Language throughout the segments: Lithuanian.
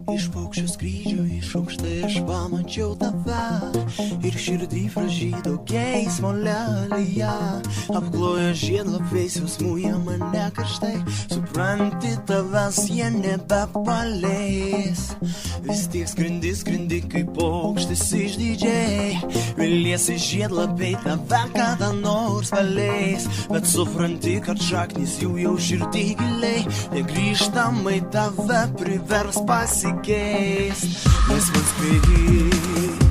Iš paukščio skrydžio, iš aukštai aš pamačiau tave ir širdį pražydo geismo lelija. Apklojo žiedlapiais, jausmuje mane karštai, supranti, tavęs jie nebepaleis. Vis tiek skrendi kaip paukštis išdidžiai, viliesi žiedlapiai tave kada nors paleis, bet supranti, kad šaknis jų jau širdį giliai, negrįžtamai tave privers pasikeist. Laisvas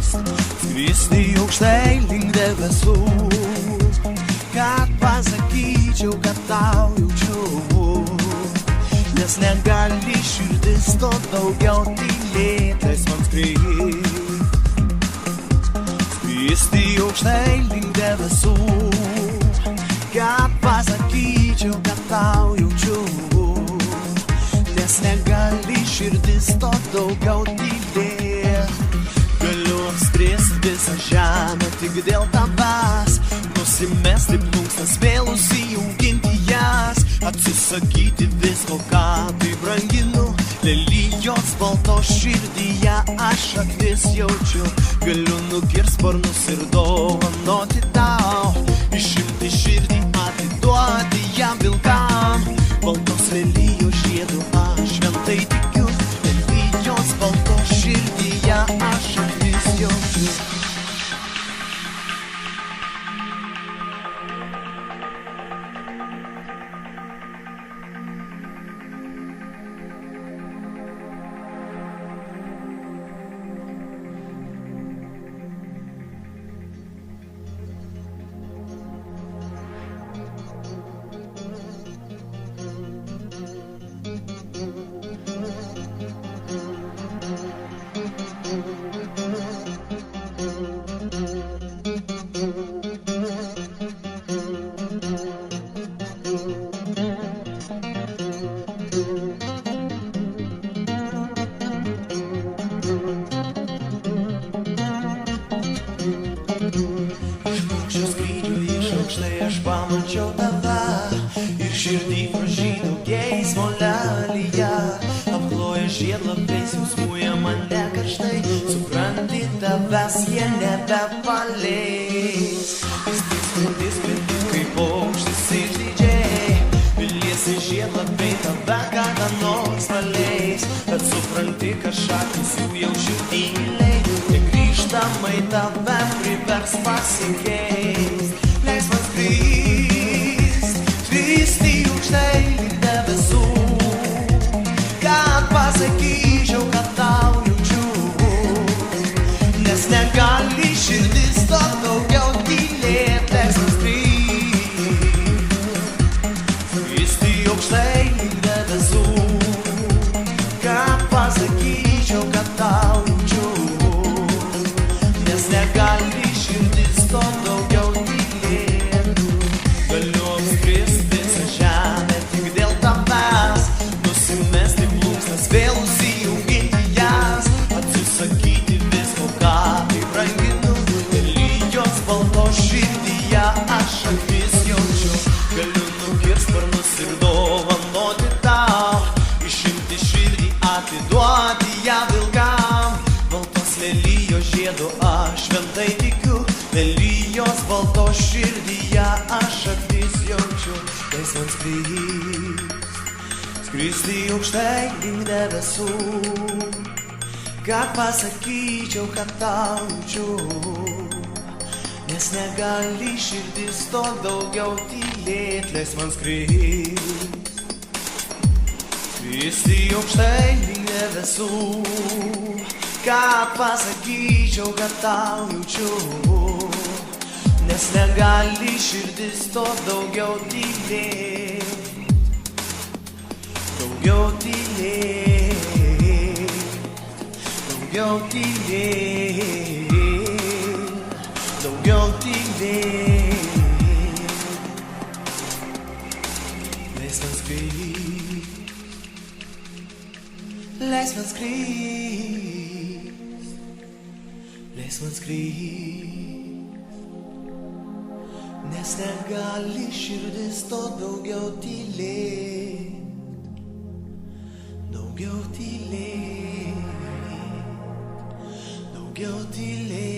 skristi aukštai link debesų, kad pasakyčiau, kad tau jaučiu, nes negali širdis to daugiau tylėt. Laisvas skristi aukštai link debesų, kad pasakyčiau, kad tau jaučiu, nes negali širdis to daugiau tylėt. Galiu apskrist visą žemę tik dėl tavęs, nusimesti plunksnas, vėl užsiauginti jas, atsisakyti visko, ką tai branginu. Lelijos baltos širdyje aš šaknis jaučiu, galiu nukirst sparnus ir dovanoti tau, išimti širdį, atiduoti jam vilkam. Baltos lelijos žiedu aš šventai tikiu, lelijos baltos širdyje aš šaknis jaučiu. Aš pamačiau tave ir širdį pražydo geismo lelija. Apkloja žiedlapiais, jausmuje mane karštai, supranti, tavęs jie nebepaleis. Vis tiek skrendi kaip paukštis išdidžiai, viliesi žiedlapiai tave kada nors paleis, bet supranti, kad šaknis jų jau širdį giliai, negrįžtamai tave privers pasikeist. Laisvas skristi aukštai link debesų, kad pasakyčiau, kad tau jaučiu, nes negali širdis to daugiau tylėt. Laisvas skristi aukštai link debesų, kad pasakyčiau, kad tau jaučiu, nes negali širdis to daugiau tylėt. Galiu apskrist visą žemę tik dėl tavęs, nusimesti plunksnas, vėl užsiauginti jas, atsisakyti visko, ką tai branginu. Lelijos baltos širdyje aš šaknis jaučiu, galiu nukirst sparnus ir dovanoti tau, išimti širdį, atiduoti ją vilkam. Baltos lelijos žiedu aš šventai tikiu, lelijos baltos širdyje aš šaknis jaučiu. Laisvas skristi aukštai link debesų, kad pasakyčiau, kad tau jaučiu, nes negali širdis to daugiau tylėt. Laisvas skristi aukštai link debesų, kad pasakyčiau, kad tau jaučiu, nes negali širdis to daugiau tylėt. Daugiau tylėt. daugiau tylėk, daugiau tylėk. Laisvas skrisk, laisvas skrisk, laisvas skrisk, nes negali širdis to daugiau tylėk, daugiau tylėk, daugiau tylėk.